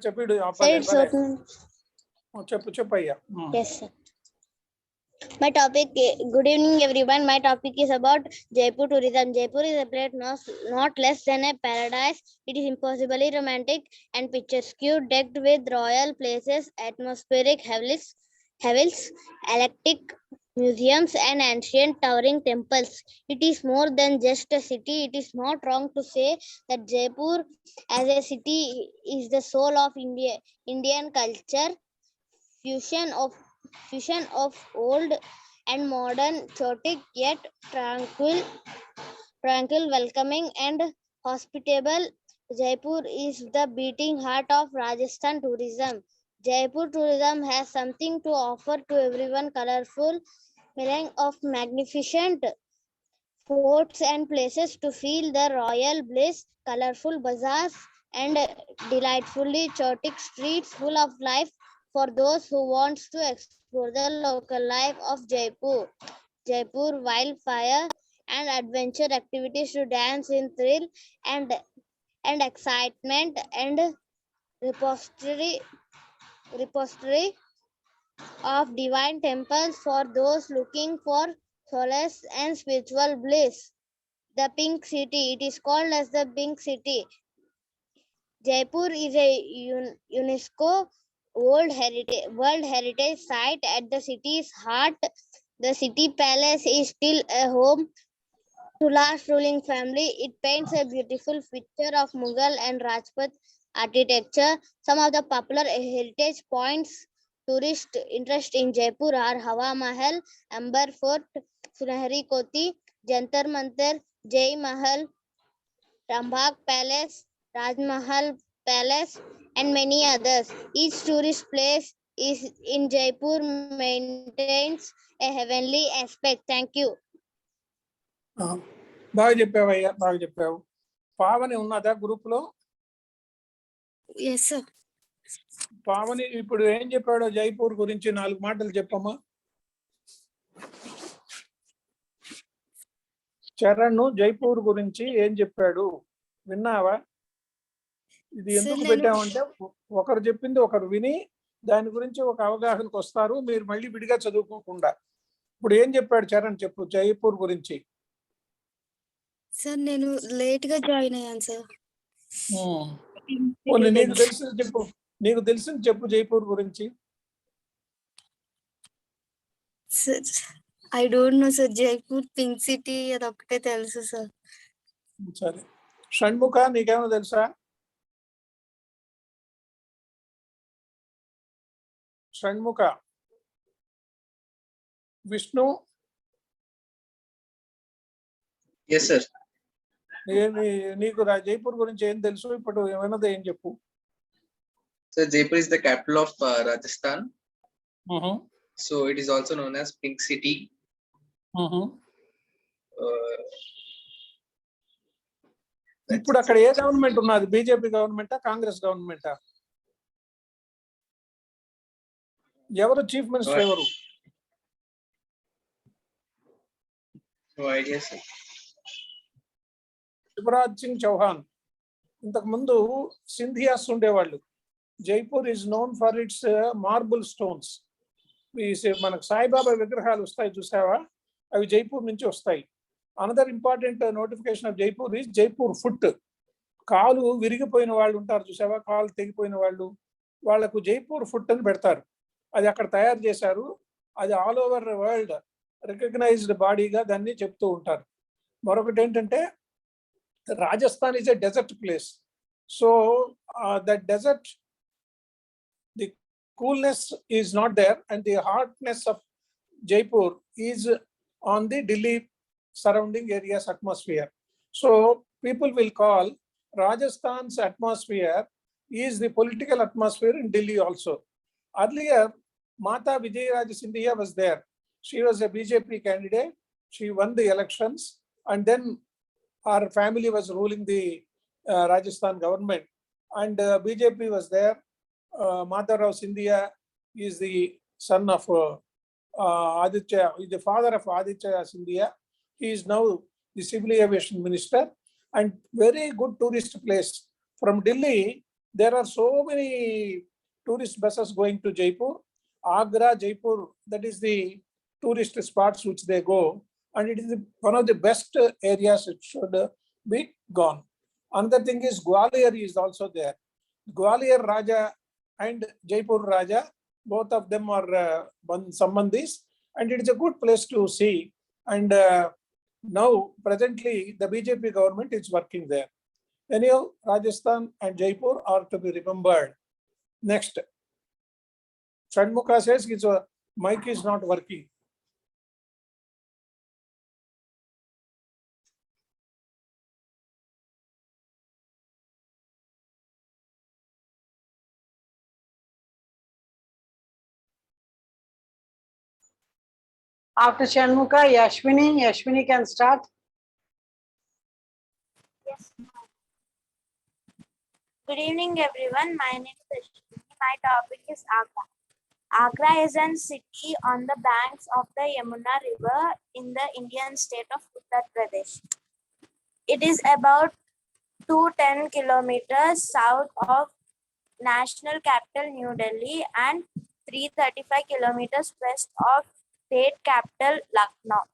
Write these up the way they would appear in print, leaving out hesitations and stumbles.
చెప్పిడు Sir, it's open. చెప్పయ్యా. Yes, sir. My topic, good evening everyone. My topic is about Jaipur tourism. Jaipur is a place not less than a paradise. It is impossibly romantic and picturesque, decked with royal places, atmospheric havels, eclectic museums and ancient towering temples. It is more than just a city. It is not wrong to say that Jaipur as a city is the soul of Indian culture, fusion of old and modern, chaotic yet tranquil, welcoming and hospitable. Jaipur is the beating heart of Rajasthan tourism. Jaipur tourism has something to offer to everyone: colorful melange of magnificent forts and places to feel the royal bliss, colorful bazaars, and delightfully chaotic streets full of life for those who want to explore the local life of Jaipur. Jaipur wildfire and adventure activities to dance in thrill and excitement and repository of divine temples for those looking for solace and spiritual bliss. The Pink City. It is called as the Pink City. Jaipur is a UNESCO World Heritage Site at the city's heart. The city palace is still a home to last ruling family. It paints a beautiful picture of Mughal and Rajput architecture. Some of the popular heritage points tourist interest in Jaipur are Hawa Mahal, Amber Fort, Sunehri Koti, Jantar Mantar, Jai Mahal, Rambagh Palace, Raj Mahal Palace, and many others. Each tourist place is in Jaipur maintains a heavenly aspect. Thank you. బాగా చెప్పావయ్యా, బాగా చెప్పావు. పావని ఉన్నదా group లో? Yes, sir. Pavani ఇప్పుడు ఏం చెప్పాడో జైపూర్ గురించి 4 మాటలు చెప్పమ్మా. చరణ్ జైపూర్ గురించి ఏం చెప్పాడు విన్నావా? ఇది ఎందుకు పెట్టామంటే ఒకరు చెప్పింది ఒకరు విని దాని గురించి ఒక అవగాహనకు వస్తారు, మీరు మళ్ళీ విడిగా చదువుకోకుండా. ఇప్పుడు ఏం చెప్పాడు చరణ్, చెప్పు జైపూర్ గురించి. సార్ నేను లేట్ గా జాయిన్ అయ్యాను సార్. నీకు తెలిసింది చెప్పు, నీకు తెలిసింది చెప్పు జైపూర్ గురించి. Sir I don't know sir. Jaipur pink city అదొక్కటే తెలుసు సార్. సరే, షణ్ముఖ నీకేమో తెలుసా? షణ్ముఖ, విష్ణు. Yes sir. నీకు జైపూర్ గురించి ఏం తెలుసు? ఇప్పుడు ఏమైనా ఏం చెప్పు. So Jaipur is the capital of Rajasthan. So it is also known as Pink City. ఇప్పుడు అక్కడ ఏ గవర్నమెంట్ ఉన్నది? బీజేపీ గవర్నమెంటా, కాంగ్రెస్ గవర్నమెంటా? ఎవరు చీఫ్ మినిస్టర్? ఎవరు? No idea sir. Shivraj Singh Chouhan. ఇంతకు ముందు సింధియాస్ ఉండేవాళ్ళు. Jaipur is known for its marble stones. మనకు సాయిబాబా విగ్రహాలు వస్తాయి చూసావా, అవి జైపూర్ నుంచి వస్తాయి. Another important notification of Jaipur is Jaipur foot. కాలు విరిగిపోయిన వాళ్ళు ఉంటారు చూసావా, కాలు తెగిపోయిన వాళ్ళు, వాళ్లకు జైపూర్ ఫుట్ అని పెడతారు. అది అక్కడ తయారు చేశారు. అది ఆల్ ఓవర్ వరల్డ్ రికగ్నైజ్డ్ బాడీగా దాన్ని చెప్తూ ఉంటారు. మరొకటి ఏంటంటే Rajasthan is a desert place. So that desert, the coolness is not there, and the hotness of Jaipur is on the Delhi surrounding areas atmosphere. So people will call Rajasthan's atmosphere is the political atmosphere in Delhi also. Earlier, Mata Vijayaraja Scindia was there. She was a BJP candidate. She won the elections, and then her family was ruling the Rajasthan government, and BJP was there. Madhav Scindia is the son of Aditya, is the father of Aditya Scindia. He is now the civil aviation minister, and very good tourist place. From Delhi, There are so many tourist buses going to Jaipur. Agra, Jaipur, that is the tourist spots which they go. And it is one of the best areas it should be gone. Another thing is Gwalior is also there. Gwalior Raja and Jaipur Raja, both of them are Sambandhis, and it is a good place to see. And now, presently, the BJP government is working there. Anyhow, Rajasthan and Jaipur are to be remembered. Next. Shanmukha says his mic is not working. After Shanmukha, Yashwini can start. Yes. Good evening, everyone. My name is Ashwini. My topic is Agra. Agra is a city on the banks of the Yamuna River in the Indian state of Uttar Pradesh. It is about 210 kilometers south of national capital New Delhi and 335 kilometers west of state capital Lucknow.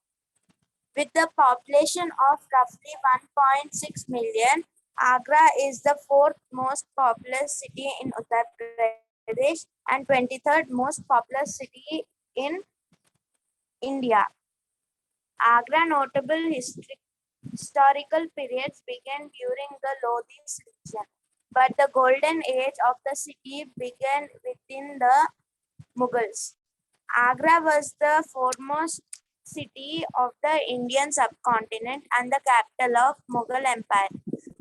With the population of roughly 1.6 million, Agra is the fourth most populous city in Uttar Pradesh and 23rd most populous city in India. Agra notable historical periods began during the Lodhis region, but the golden age of the city began within the Mughals. Agra was the foremost city of the Indian subcontinent and the capital of Mughal Empire.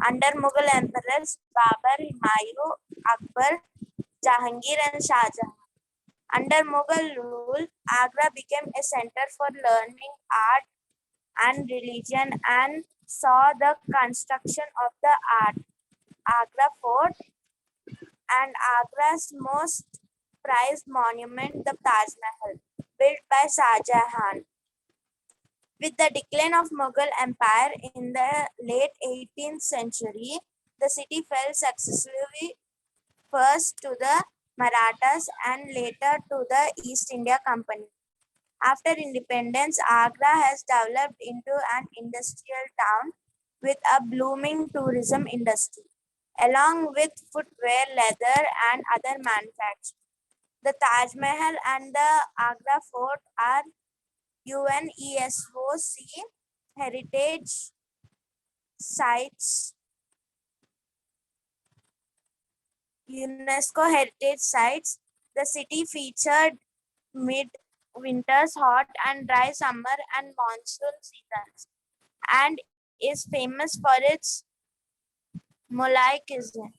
Under Mughal emperors Babur, Humayun, Akbar, Jahangir and Shah Jahan. Under Mughal rule, Agra became a center for learning, art and religion and saw the construction of the Agra Fort and Agra's most prized monument, the Taj Mahal, built by Shah Jahan. With the decline of Mughal Empire in the late 18th century, the city fell successively first to the Marathas and later to the East India Company. After independence, Agra has developed into an industrial town with a blooming tourism industry, along with footwear, leather, and other manufacturing. The Taj Mahal and the Agra Fort are UNESCO heritage sites. The city featured mid-winters, hot and dry summer and monsoon seasons, and is famous for its Mulai cuisine.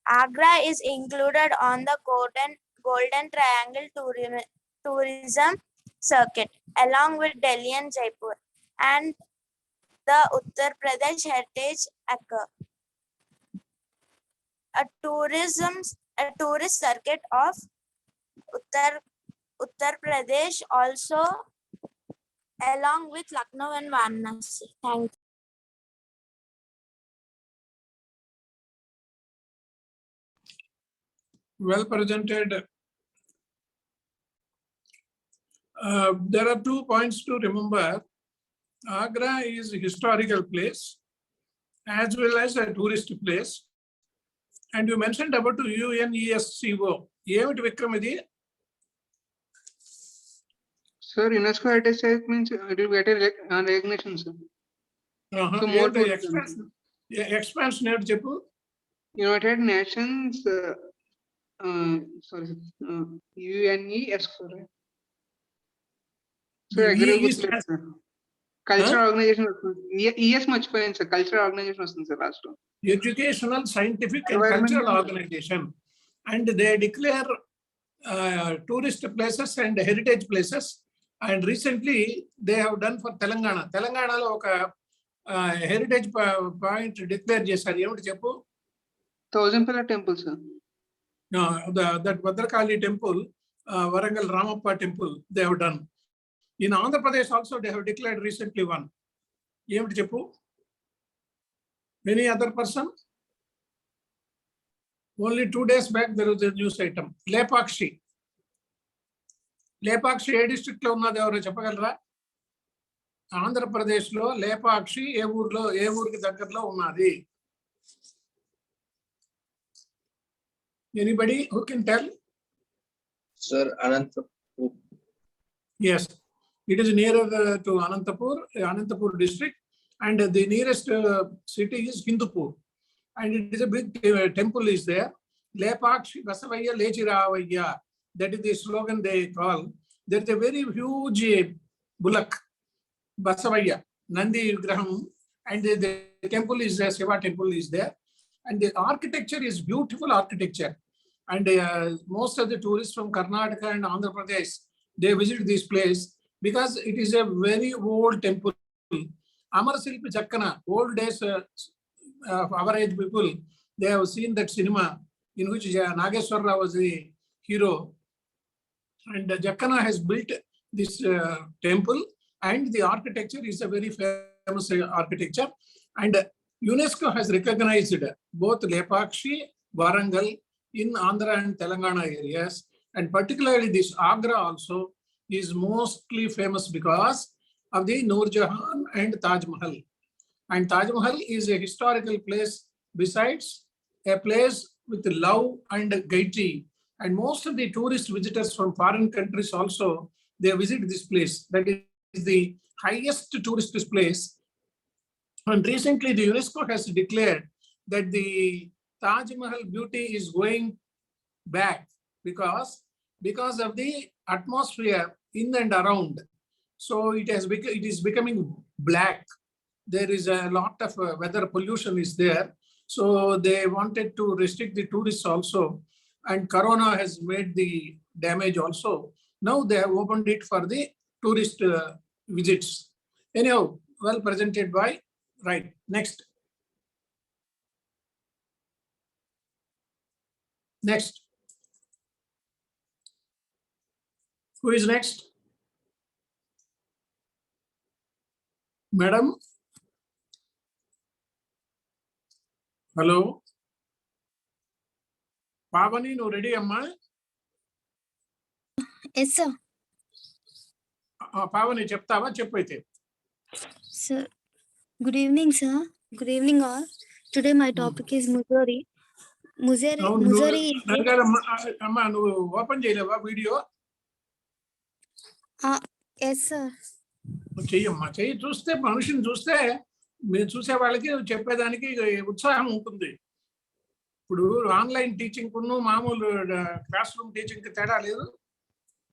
Agra is included on the Golden Triangle tourism circuit, along with Delhi and Jaipur, and the Uttar Pradesh Heritage Acre. A tourist circuit of Uttar Pradesh also, along with Lucknow and Varanasi. Thank you. Well presented. There are 2 points to remember. Agra is a historical place as well as a tourist place. And you mentioned about UNESCO. Yevati Vikramadi? Sir, UNESCO heritage site means it will get a recognition, sir. So more the expansion. Expansion of Jaipur? United Nations, sorry, UNESCO, right? So agree with that, sir. Cultural organization, ES much fine, sir. Cultural organization was sir last one. Educational, scientific and cultural organization. And they declare tourist places and heritage places. And recently they have done for Telangana. Telangana lo oka heritage point declare chesaru. Emuti cheppu? 1000 pillar temple, sir. That Bhadrakali temple, Warangal Ramappa temple, they have done. In Andhra Pradesh also they have declared recently one. Emuti cheppu? Any other person? Only 2 days back there was a news item. Lepakshi. Lepakshi A district లో ఉన్నది ఎవరో చెప్పగలరా? ఆంధ్రప్రదేశ్ లో లేపాక్షి ఏ ఊరికి దగ్గరలో ఉన్నది? Anybody who can tell? Sir, Anantapur. Yes, it is nearer to Anantapur district, and the nearest city is Hindupur, and it is a big temple is there. Lepakshi Basavaya Lechiravaya, that is the slogan they call. There is a very huge bullock, Basavaya, Nandi Graham, and the temple is there, Shiva temple is there, and the architecture is beautiful architecture. And most of the tourists from Karnataka and Andhra Pradesh, they visit this place because it is a very old temple. Amar Silpi Jakkana, old days, our age people, they have seen that cinema in which Nageswara was the hero. And Jakkana has built this temple, and the architecture is a very famous architecture. And UNESCO has recognized both Lepakshi, Warangal, in Andhra and Telangana areas, and particularly this Agra also is mostly famous because of the Noor Jahan and Taj Mahal. And Taj Mahal is a historical place besides a place with love and gaiety. And most of the tourist visitors from foreign countries also, they visit this place. That is the highest tourist place. And recently the UNESCO has declared that the Taj Mahal beauty is going back because of the atmosphere in and around. So it is becoming black. There is a lot of weather pollution is there. So they wanted to restrict the tourists also, and Corona has made the damage also. Now they have opened it for the tourist visits. Anyhow, well presented by. Right, next. Next. Who is next? Madam? Hello? Pavani, no ready, Amma? Yes, sir. Pavani, చెప్తావా? చెప్పైతే. Sir, good evening, sir. Good evening, all. Today my topic is Mussoorie. Mussoorie is అమ్మా నువ్వు open చేయలేవా video? yes, sir. చెయ్యమ్మా, చెయ్యి. చూస్తే మనిషిని చూస్తే మీరు చూసే వాళ్ళకి చెప్పేదానికి ఉత్సాహం ఉంటుంది. ఇప్పుడు ఆన్లైన్ టీచింగ్ కును మామూలు క్లాస్ రూమ్ టీచింగ్ కి తేడా లేదు.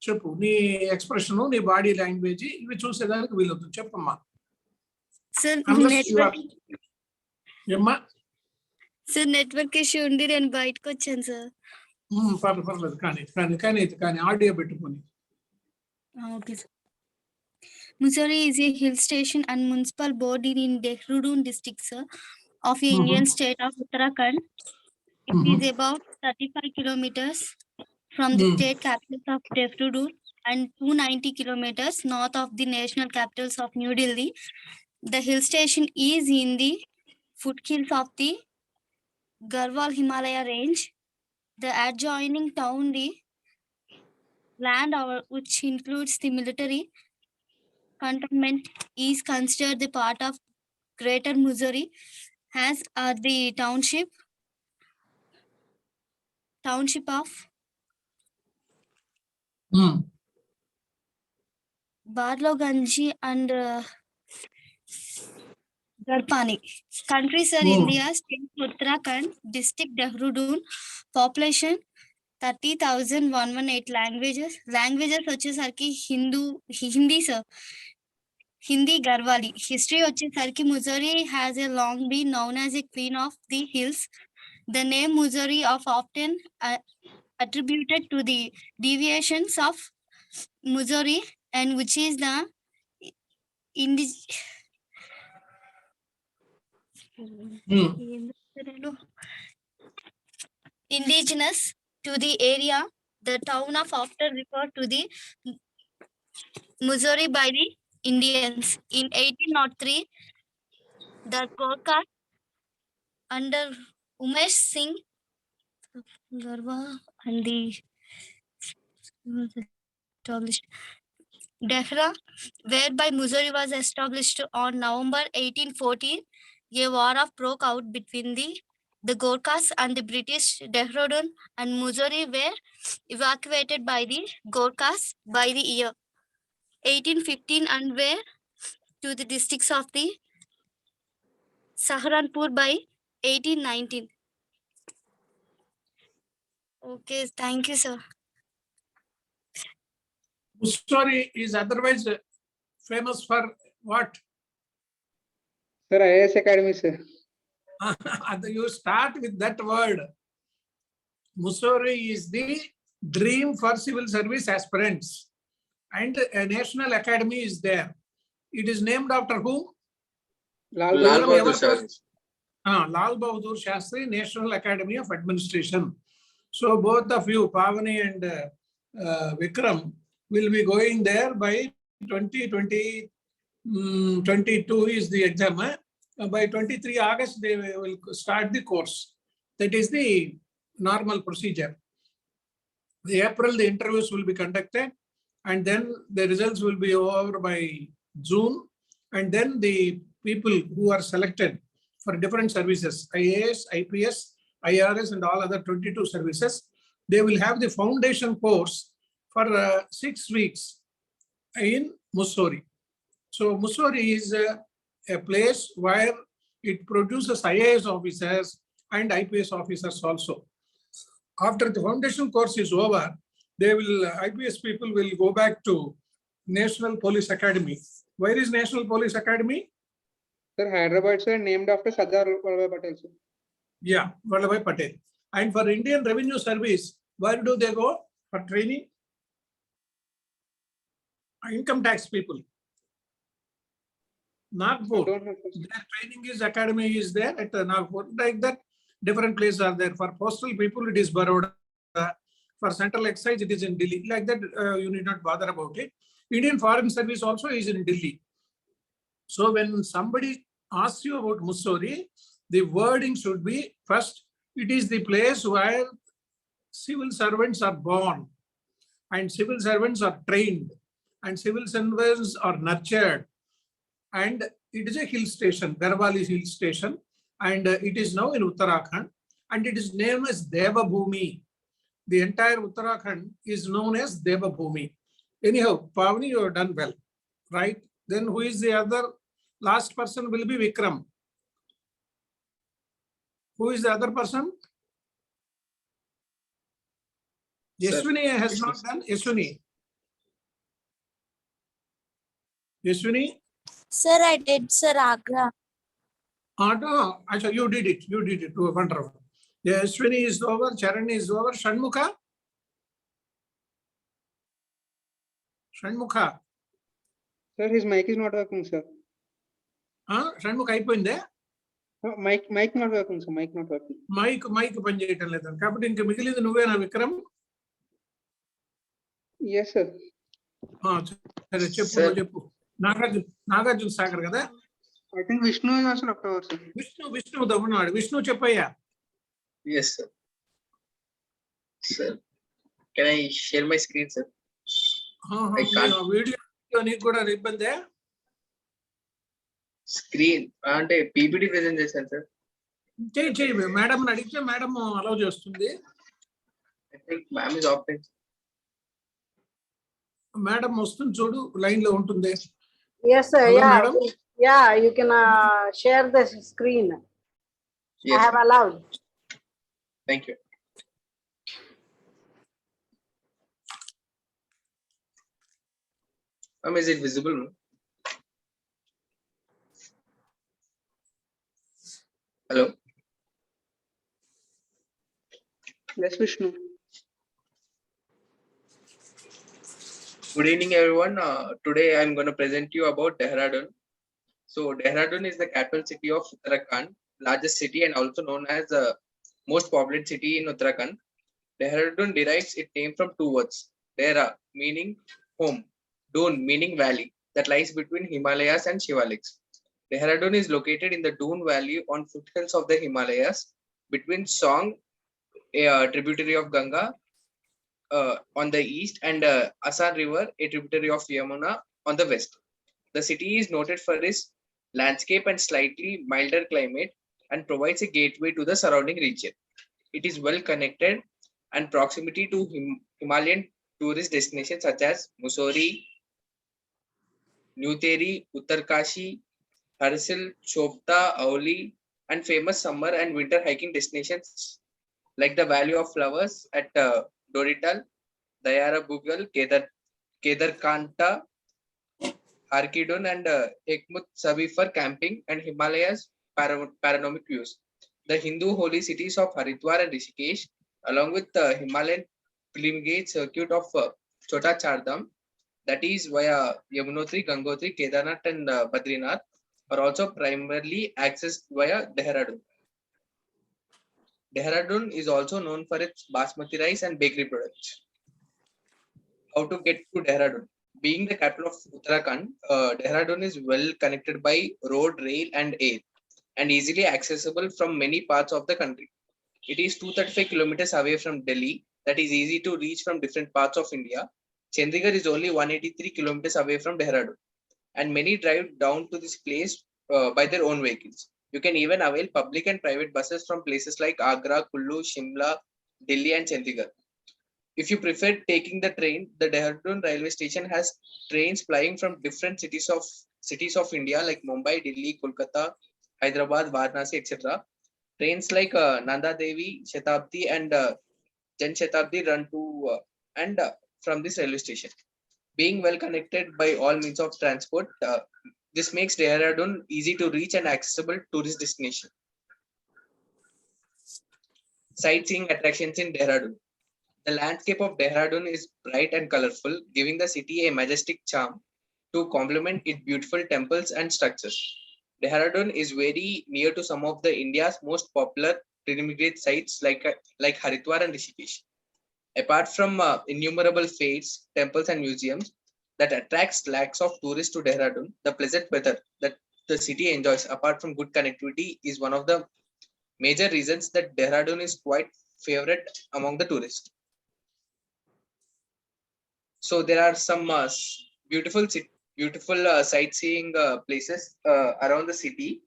చెప్పు, నీ ఎక్స్ప్రెషన్, నీ బాడీ లాంగ్వేజ్ ఇవి చూసేదానికి వీలవుతుంది. చెప్పమ్మా. Sir, ఏమ్మా? sir, network issue ఉండి నేను బయటకు వచ్చాను సార్. పర్లేదు, కానీ ఆడియో పెట్టుకొని. Okay, sir. Mussoorie is a hill station and municipal body in Dehradun district, sir, of the Indian state of Uttarakhand. It is about 35 kilometers from the state capital of Dehradun and 290 kilometers north of the national capitals of New Delhi. The hill station is in the foothills of the Garhwal Himalaya range. The adjoining town, the land which includes the military cantonment, is considered the part of Greater Mussoorie, as are the township of Barloganji and Garpani. Countries are India, state Uttarakhand, district Dehradun, population 30,118. Languages వచ్చేసరికి Hindi, sir. Hindi, Garhwali. History వచ్చేసరికి Mussoorie has a long been known as a queen of the hills. The name Mussoorie of often attributed to the deviations of Mussoorie, and which is the indigenous to the area. The town of after referred to the Mussoorie by the Indians. In 1803, the Gorkha under Umesh Singh Garva and the established Dehra, whereby Missouri was established on November 1814. A war of broke out between the Gorkhas and the British. Dehradun and Missouri were evacuated by the Gorkhas by the year 1815 and were to the districts of the Saharanpur by 1819. Okay, thank you, sir. Mussoorie is otherwise famous for what? Sir, IAS Academy, sir. You start with that word. Mussoorie is the dream for civil service aspirants, and a national academy is there. It is named after whom? Lal Lal Bahadur Bahadur Shastri. Shastri. Lal Bahadur Shastri, National Academy of Administration. So both of you, Pavani and Vikram, will be going there by 2022 is the exam. By 23 August, they will start the course. That is the normal procedure. The April, the interviews will be conducted, and then the results will be over by June, and then the people who are selected for different services, IAS, IPS, IRS, and all other 22 services, they will have the foundation course for 6 weeks in Mussoorie. So Mussoorie is a place where it produces IAS officers and IPS officers also. After the foundation course is over, they will IPS people will go back to National Police Academy. Where is National Police Academy? Sir, Hyderabad, sir, named after Sardar Vallabhbhai Patel, sir. Yeah, Vallabhbhai Patel. And for Indian Revenue Service, where do they go for training? Income tax people. Nagpur. Don't know, sir. Their training is academy is there at Nagpur. Like that, different places are there. For postal people, it is Baroda. For central excise, it is in Delhi. Like that, you need not bother about it. Indian Foreign Service also is in Delhi. So when somebody asks you about Mussoorie, the wording should be first, it is the place where civil servants are born, and civil servants are trained, and civil servants are nurtured. And it is a hill station, Garhwal hill station, and it is now in Uttarakhand, and it is named as Devabhoomi. The entire Uttarakhand is known as Devabhoomi. Anyhow, Pavani, you have done well, right? Then who is the other? Last person will be Vikram. Who is the other person? Yashwini has not done. Yashwini. Yashwini? Sir, I did, sir, Agra. No, you did it. You did it. Wonderful. Yashwini is over. Charani is over. Shanmukha? Shanmukha? Sir, his mic is not working, sir. Shanmukha అయిపోయిందే? No, mic not working, sir. Mic not working. Mic పనిచేయటం లేదండి. కాబట్టి ఇంకా మిగిలింది నువ్వేనా Vikram? Yes, sir. సరే చెప్పు, నువ్వు చెప్పు. నాగార్జున సాగర్ కదా? I think Vishnu is also left over, sir. Vishnu దవ్వున్నాడు. విష్ణు చెప్పయ్యా. Yes, sir. Sir, can I share my screen, sir? I can't. Video నీకు కూడా ఇబ్బందే? స్క్రీన్ అంటే పీపీటీ ప్రెజెంట్ చేశాను సార్. చేయి మేడం అడిగితే మేడం అలౌ చేస్తుంది. I think ma'am is offline. Madam వస్తుంది చూడు, లైన్ లో ఉంటుంది. Yes, sir. Hello, Yeah. madam? Yeah, you can share the screen. Yes, I have allowed. thank you. Ma'am, is it visible? Hello. Yes, Vishnu. Good evening, everyone. Today I'm going to present you about Dehradun. So Dehradun is the capital city of Uttarakhand, largest city and also known as the most populated city in Uttarakhand. Dehradun derives its name from two words: Dehra, meaning home, Dun, meaning valley, that lies between Himalayas and Shivaliks. Dehradun is located in the Dun Valley on foothills of the Himalayas between Song a tributary of Ganga on the east, and Asan River, a tributary of Yamuna on the west. The city is noted for its landscape and slightly milder climate and provides a gateway to the surrounding region. It is well connected and proximity to Himalayan tourist destinations such as Mussoorie, New Delhi, Uttarkashi, Harsil, Chopta, Auli, and famous summer and winter hiking destinations like the Valley of Flowers at Dorital, Dayara Bugal, Kedarkanta, Arkidon, and Hekmut Sabi for camping and Himalayas panoramic views. The Hindu holy cities of Haridwar and Rishikesh, along with the Himalayan pilgrimage circuit of Chota Chardham, that is via Yamunotri, Gangotri, Kedarnath, and Badrinath, are also primarily accessed via Dehradun. Dehradun is also known for its basmati rice and bakery products. How to get to Dehradun? Being the capital of Uttarakhand, Dehradun is well connected by road, rail, and air, and easily accessible from many parts of the country. It is 235 kilometers away from Delhi, that is easy to reach from different parts of India. Chandigarh is only 183 kilometers away from Dehradun, and many drive down to this place by their own vehicles. You can even avail public and private buses from places like Agra, Kullu, Shimla, Delhi, and Chandigarh. If you prefer taking the train, the Dehradun railway station has trains plying from different cities of India like Mumbai, Delhi, Kolkata, Hyderabad, Varanasi, etc. Trains like Nanda Devi, Shatabdi, and Jan Shatabdi run to and from this railway station. Being well connected by all means of transport, this makes Dehradun easy to reach and accessible tourist destination. Sightseeing attractions in Dehradun. The landscape of Dehradun is bright and colorful, giving the city a majestic charm to complement its beautiful temples and structures. Dehradun is very near to some of the India's most popular pilgrimage sites like Haridwar and Rishikesh. Apart from innumerable fairs, temples, and museums that attracts lakhs of tourists to Dehradun, the pleasant weather that the city enjoys, apart from good connectivity, is one of the major reasons that Dehradun is quite favorite among the tourists. So there are some beautiful sightseeing places around the city,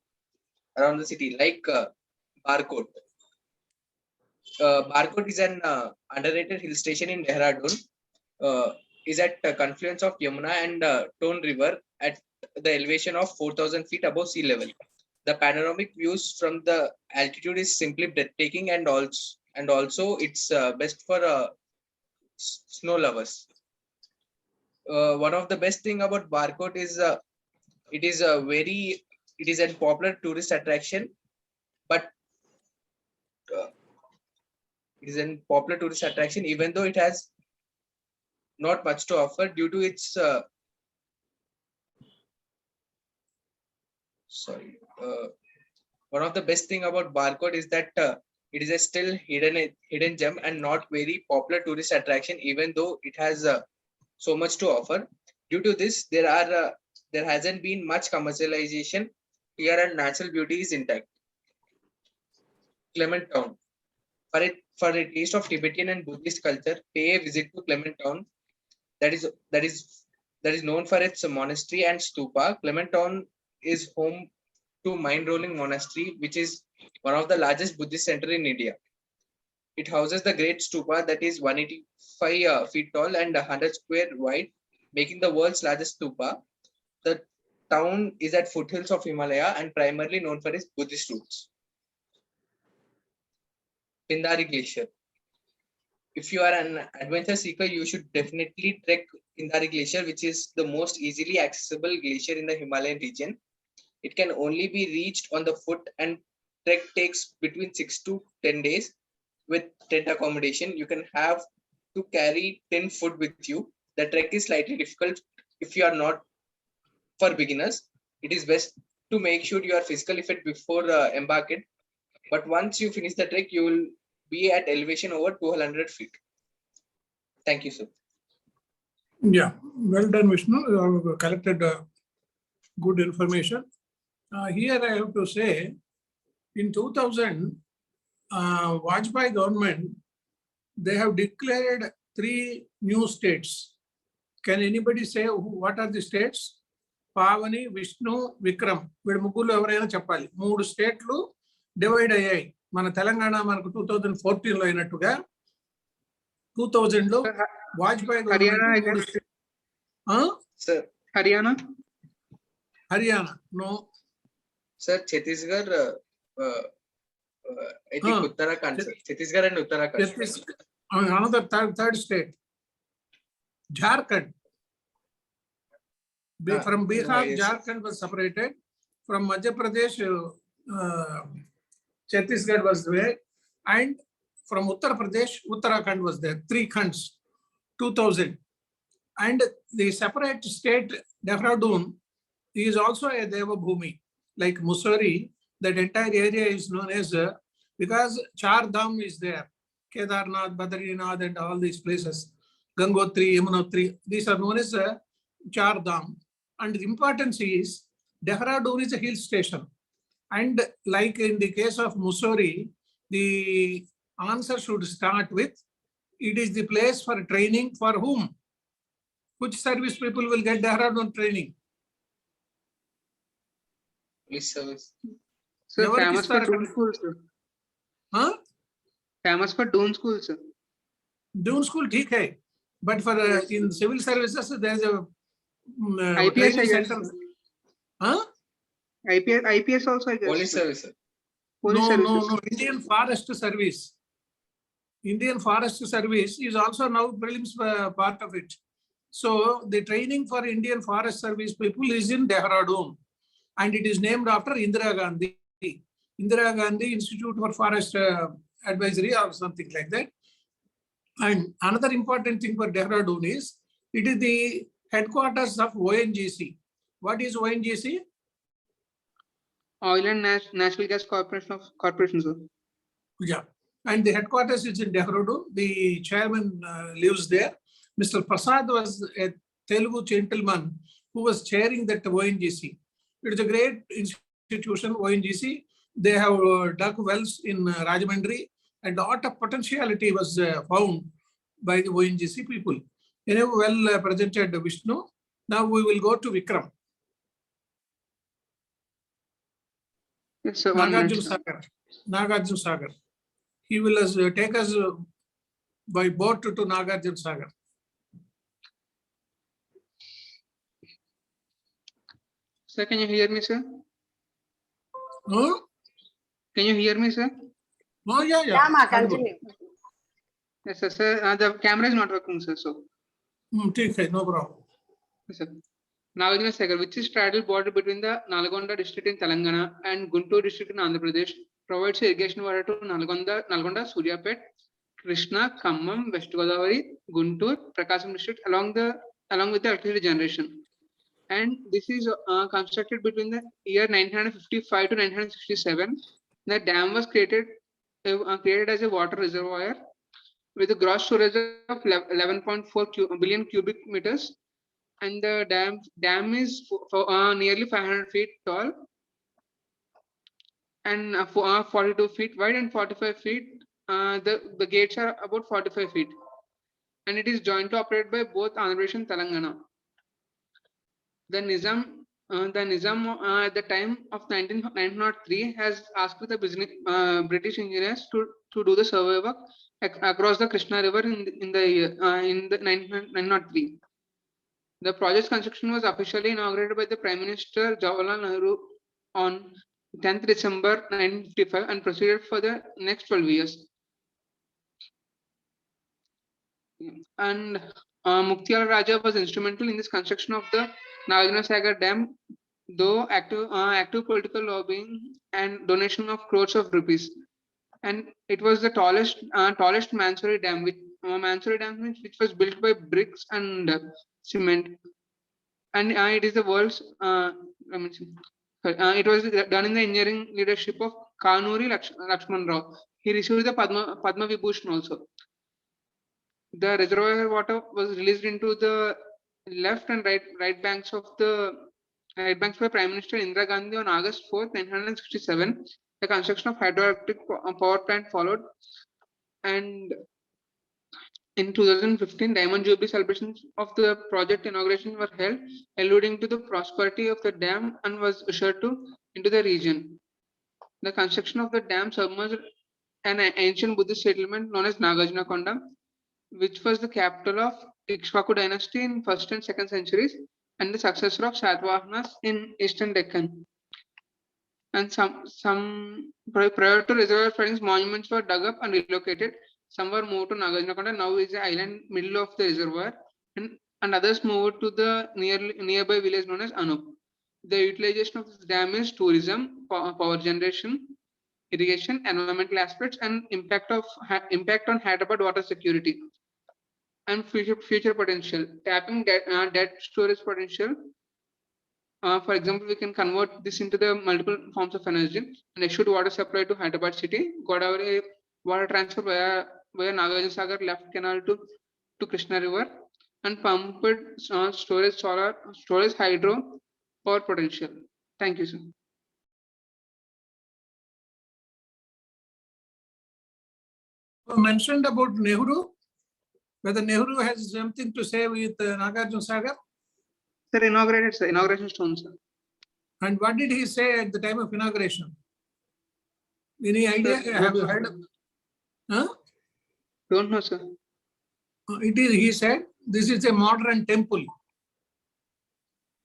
like Barkot. Barkot is an underrated hill station in Dehradun. Is at the confluence of Yamuna and Ton River at the elevation of 4,000 feet above sea level. The panoramic views from the altitude is simply breathtaking, and also it's best for snow lovers. One of the best thing about Barkot is it is a popular tourist attraction, but it is a popular tourist attraction even though it has not much to offer due to its one of the best thing about Barkot is that it is a still hidden gem and not very popular tourist attraction even though it has so much to offer. Due to this, there hasn't been much commercialization here and natural beauty is intact. Clement Town. For a taste of Tibetan and Buddhist culture, pay a visit to Clement Town. That is known for its monastery and stupa. Clement Town is home to Mind Rolling Monastery, which is one of the largest Buddhist center in India. It houses the great stupa that is 185 feet tall and 100 square wide, making the world's largest stupa. The town is at foothills of Himalaya and primarily known for its Buddhist roots. Pindari Glacier. If you are an adventure seeker, you should definitely trek Pindari Glacier, which is the most easily accessible glacier in the Himalayan region. It can only be reached on the foot, and trek takes between 6 to 10 days. With tent accommodation, you can have to carry 10 food with you. The trek is slightly difficult if you are not for beginners. It is best to make sure you are physically fit before embarking. But once you finish the trek, you will be at elevation over 200 feet. Thank you, sir. Yeah, well done, Vishnu. You have collected good information. Here I have to say, in 2000, Vajpayee government, they have declared 3 new states. Can anybody say what are the states? Pavani, Vishnu, Vikram. వీడు ముగ్గురు ఎవరైనా చెప్పాలి. 3 స్టేట్లు divide అయ్యాయి. మన తెలంగాణ మనకు 2014 లో అయినట్టుగా 2000 లో Vajpayee government Sir, Haryana no sir, Chhattisgarh, I think Uttarakhand, sir. Chhattisgarh and Uttarakhand. another third state Jharkhand. From Bihar, yes. Jharkhand was separated. From Madhya Pradesh, Chhattisgarh was there, and from Uttar Pradesh, Uttarakhand was there. 3 khands, 2000. And the separate state Dehradun is also a Deva Bhumi, like Mussoorie. That entire area is known as because Char Dham is there, Kedarnath, Badrinath, and all these places, Gangotri, Yamunotri. These are known as Char Dham. And the importance is Dehradun is a hill station. And like in the case of Mussoorie, the answer should start with, it is the place for training for whom? Which service people will get Dehradun training? Police service. Sir, Never famous for Kisar- Dune School, sir. Huh? Famous for Dune School, sir. Dune school, theek hai. But for in civil services, there is a IPS, training I guess. center. Huh? IPS also, I guess. Police sir. service, sir. Police services. No. Indian Forest Service. Indian Forest Service is also now prelims part of it. So the training for Indian Forest Service people is in Dehradun, and it is named after Indira Gandhi. Indira Gandhi Institute for Forest Advisory or something like that. And another important thing for Dehradun is it is the headquarters of ONGC. What is ONGC? Oil and Natural Gas Corporation, sir. Yeah. And the headquarters is in Dehradun. The chairman lives there. Mr. Prasad was a Telugu gentleman who was chairing that ONGC. It is a great institution, ONGC. They have dug wells in Rajahmundry, and a lot of potentiality was found by the ONGC people. Anyway, well presented, Vishnu. Now we will go to Vikram. Yes, sir. 1 minute, sir. Nagarjuna Sagar. He will take us by boat to Nagarjuna Sagar. Sir, can you hear me, sir? Huh? Can you hear me, sir? Oh, yeah. Yeah, ma, continue. Yes, sir. Sir, the camera is not working, sir. So, ठीक है, no problem. yes, sir. Nagarjuna Sagar, which is straddle border between the Nalgonda district in Telangana and Guntur district in Andhra Pradesh, provides irrigation water to Nalgonda, Suryapet, Krishna, Khammam, West Godavari, Guntur, Prakasam district along with the electricity generation. And this is constructed between the year 1955 to 1967. The dam was created as a water reservoir with a gross storage of 11.4 billion cubic meters. And the dam is nearly 500 feet tall and 42 feet wide and 45 feet. The gates are about 45 feet. And it is jointly operated by both Andhra Pradesh and Telangana. The Nizam at the time of 1903 has asked the British engineers to do the survey work across the Krishna River in the 1903. The project's construction was officially inaugurated by the Prime Minister Jawaharlal Nehru on 10th December 1955 and proceeded for the next 12 years. And Muktiala Raja was instrumental in this construction of the Nagarjuna Sagar Dam, though active political lobbying and donation of crores of rupees. And it was the tallest Mansoori Dam, which was built by bricks and cement. And it is the world's. It was done in the engineering leadership of Kanuri Lakshman Rao. He received the Padma Vibhushan also. The reservoir water was released into the left and right banks by Prime Minister Indira Gandhi on August 4th, 1967, The construction of hydroelectric power plant followed, and in 2015, Diamond Jubilee celebrations of the project inauguration were held, alluding to the prosperity of the dam and was ushered into the region. The construction of the dam submerged an ancient Buddhist settlement known as Nagarjunakonda, which was the capital of Ikshvaku dynasty in 1st and 2nd centuries and the successor of Satavahanas in Eastern Deccan. And some prior to reservoir findings, monuments were dug up and relocated. Some were moved to Nagarjunakonda, now is the island middle of the reservoir, and others moved to the nearby village known as Anup. The utilization of this dam is tourism, power generation, irrigation, environmental aspects, and impact on Hyderabad water security and future potential. Tapping debt storage potential. For example, we can convert this into the multiple forms of energy and assured water supply to Hyderabad city. Godavari water transfer via Nagarjuna Sagar left canal to Krishna River, and pumped storage hydro power potential. Thank you, sir. You mentioned about Nehru, whether Nehru has something to say with Nagarjuna Sagar. Sir, inauguration stone, sir. And what did he say at the time of inauguration? Any idea? Have you heard? Huh? Don't know, sir. He said, this is a modern temple.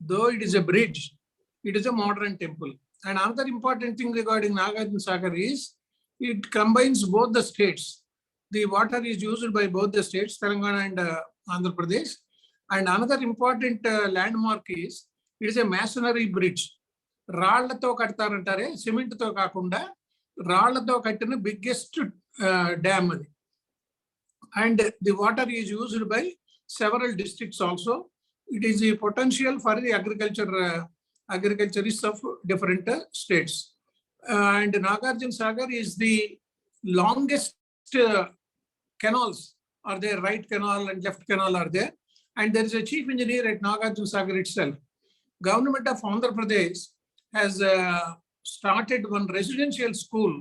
Though it is a bridge, it is a modern temple. And another important thing regarding Nagarjuna Sagar is, it combines both the states. The water is used by both the states, Telangana and Andhra Pradesh. And another important landmark is, it is a masonry bridge. రాళ్లతో కడతారంటారే, cement తో కాకుండా రాళ్లతో కట్టిన biggest dam అది. And the water is used by several districts also. It is a potential for the agriculturists of different states. And Nagarjuna Sagar is the longest canals are there, right canal and left canal are there. And there is a chief engineer at Nagarjuna Sagar itself. Government of Andhra Pradesh has started one residential school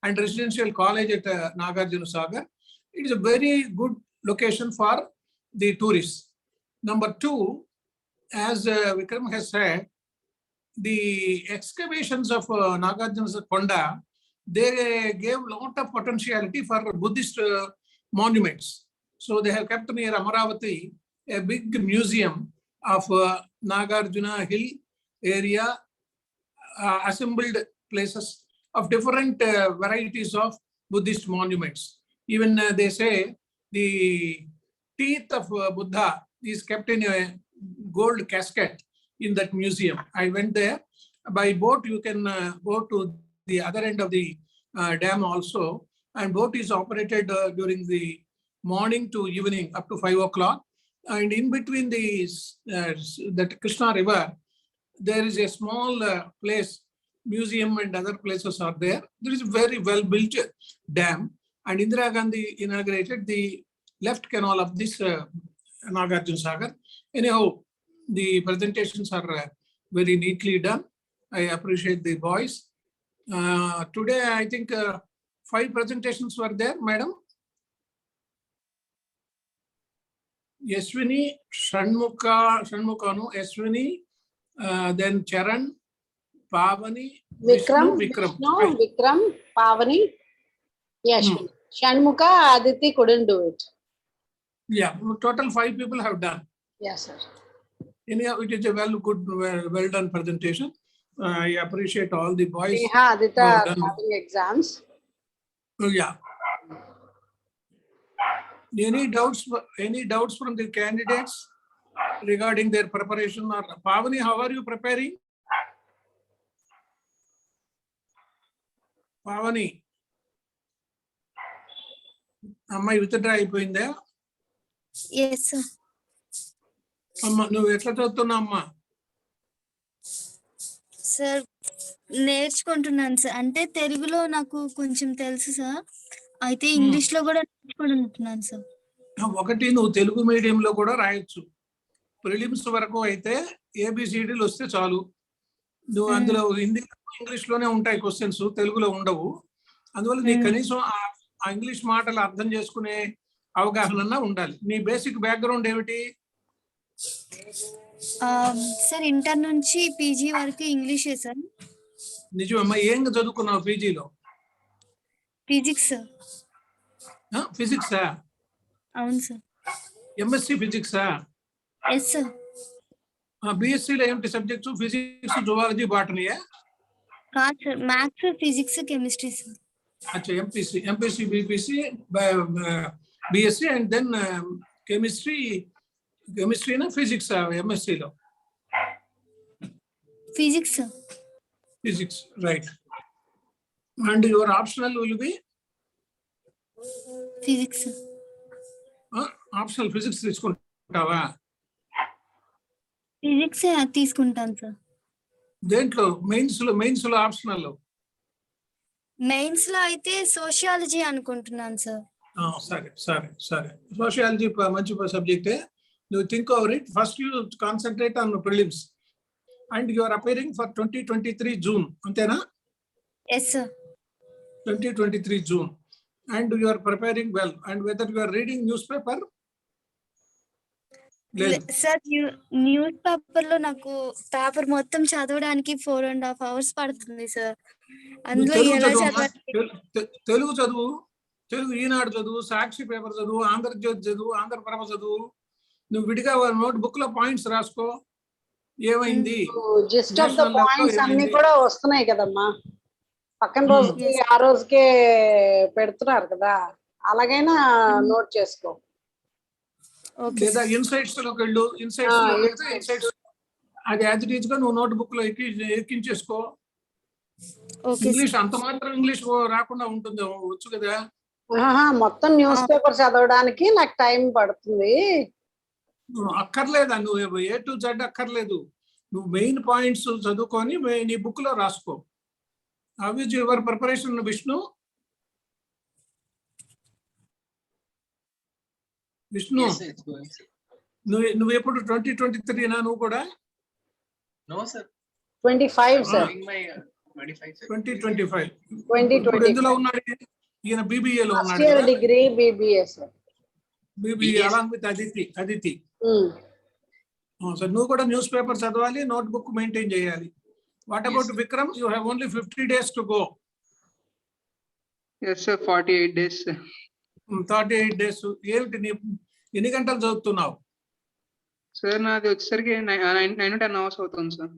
and residential college at Nagarjuna Sagar. It is a very good location for the tourists. Number two, as Vikram has said, the excavations of Nagarjuna Konda, they gave a lot of potentiality for Buddhist monuments. So they have kept near Amaravati a big museum of Nagarjuna Hill area, assembled places of different varieties of Buddhist monuments. Even they say the teeth of Buddha is kept in a gold casket in that museum. I went there. By boat, you can go to the other end of the dam also. And boat is operated during the morning to evening up to 5 o'clock. And in between that Krishna River, there is a small place, museum and other places are there. There is a very well built dam. And Indira Gandhi inaugurated the left canal of this Nagarjuna Sagar. Anyhow, the presentations are very neatly done. I appreciate the boys. Today, I think 5 presentations were there, madam. Yashwini, Shanmukanu, Yashwini, then Charan, Pavani, Vikram, Vikram, Pavani, Yashwini. Shanmuka, Aditi couldn't do it. Yeah, total 5 people have done. Yes, sir. Anyhow, it is a well done presentation. I appreciate all the boys. Neha, Adita who are have done. having exams. Yeah. Any doubts from the candidates regarding their preparation? Or Pavani, how are you preparing? Pavani. అమ్మాయి withdraw అయిపోయిందా? Yes, sir. అమ్మ నువ్వు ఎట్లా చదువుతున్నావు అమ్మా? Sir నేర్చుకుంటున్నాను sir. అంటే తెలుగులో నాకు కొంచెం తెలుసు సార్. అయితే ఇంగ్లీష్ లో కూడా నేర్చుకుంటున్నాను సార్. ఒకటి నువ్వు తెలుగు మీడియంలో కూడా రాయొచ్చు. ప్రిలిమ్స్ వరకు అయితే ఏబిసిడీలు వస్తే చాలు. నువ్వు అందులో హిందీ ఇంగ్లీష్ లోనే ఉంటాయి క్వశ్చన్స్, తెలుగులో ఉండవు. అందువల్ల నీకు కనీసం ఆ ఇంగ్లీష్ మాటలు అర్థం చేసుకునే అవగాహన ఉండాలి. నీ బేసిక్ బ్యాక్గ్రౌండ్ ఏమిటి? సార్ ఇంటర్ నుంచి పీజీ వరకు ఇంగ్లీషే సార్. నిజమమ్మా. ఏం చదువుకున్నావు పీజీలో? ఫిజిక్స్. ఫిజిక్సా? అవును సార్. ఎంఎస్సి ఫిజిక్సా? Yes sir. బిఎస్సిలో ఏమిటి సబ్జెక్ట్స్? ఫిజిక్స్, జువాలజీ, బాటనీయా? కాదు sir, maths, physics, chemistry sir. అచ్చా, MPC, BPC, BSc and then కెమిస్ట్రీనా ఫిజిక్స్ ఎంఎస్సిలో? Physics. Physics, right. And your optional will be? Physics. Optional physics తీసుకుంటావా? ఫిజిక్స్ తీసుకుంటాను సార్. దేంట్లో? మెయిన్స్ లో ఆప్షనల్ లో? మెయిన్స్ లో అయితే సోషియాలజీ అనుకుంటున్నాను సార్. సరే. సోషియాలజీ మంచి సబ్జెక్టే. నువ్వు think over it. First you concentrate on prelims. And you are appearing for 2023 June, antena? Yes sir. 2023 June, and you are preparing well. And whether you are reading newspaper? Sir, news paper లో నాకు paper మొత్తం చదవడానికి 4.5 hours పడుతుంది sir. అందులో ఎలా చదవాలి? తెలుగు చదువు. తెలుగు ఈనాడు చదువు, సాక్షి పేపర్ చదువు, ఆంధ్రజ్యోతి చదువు, ఆంధ్రప్రభ చదువు. నువ్వు విడిగా నోట్ బుక్ లో పాయింట్స్ రాసుకో. ఏమైంది? జస్ట్ ఆఫ్ ద పాయింట్స్ అన్ని కూడా వస్తున్నాయి కదమ్మా, పక్కన రోజుకి ఆ రోజుకే పెడుతున్నారు కదా, అలాగైనా నోట్ చేసుకో. లేదా ఇన్సైట్స్ లోకి వెళ్ళు. ఇన్సైట్స్ అది యాజ్ ఇట్ ఈజ్ గా నువ్వు నోట్ బుక్ లో ఎక్కించేసుకో. ఇంగ్లీష్ అంత మాత్రం ఇంగ్లీష్ రాకుండా ఉంటుంది, వచ్చు కదా. మొత్తం న్యూస్ పేపర్ చదవడానికి నాకు టైం పడుతుంది. అక్కర్లేదా? నువ్వు A to Z అక్కర్లేదు. నువ్వు మెయిన్ పాయింట్స్ చదువుకొని నీ బుక్ లో రాసుకో. How is your preparation Vishnu? నువ్వు ఎప్పుడు 2023 నువ్వు కూడా? No sir. 25 sir. 2025. ఎందులో ఉన్నాడు ఈయన? BBA లో ఉన్నాడు. First year degree BBA sir. BBA along with Aditi. So నువ్వు కూడా న్యూస్ పేపర్ చదవాలి, నోట్ బుక్ మెయింటైన్ చేయాలి. What about Vikram? You have only 50 days to go. Yes sir, 48 days. 48 days. ఏమిటి ఎన్ని గంటలు చదువుతున్నావు? సార్ నాది వచ్చేసరికి 9 to 10 hours అవుతుంది సార్.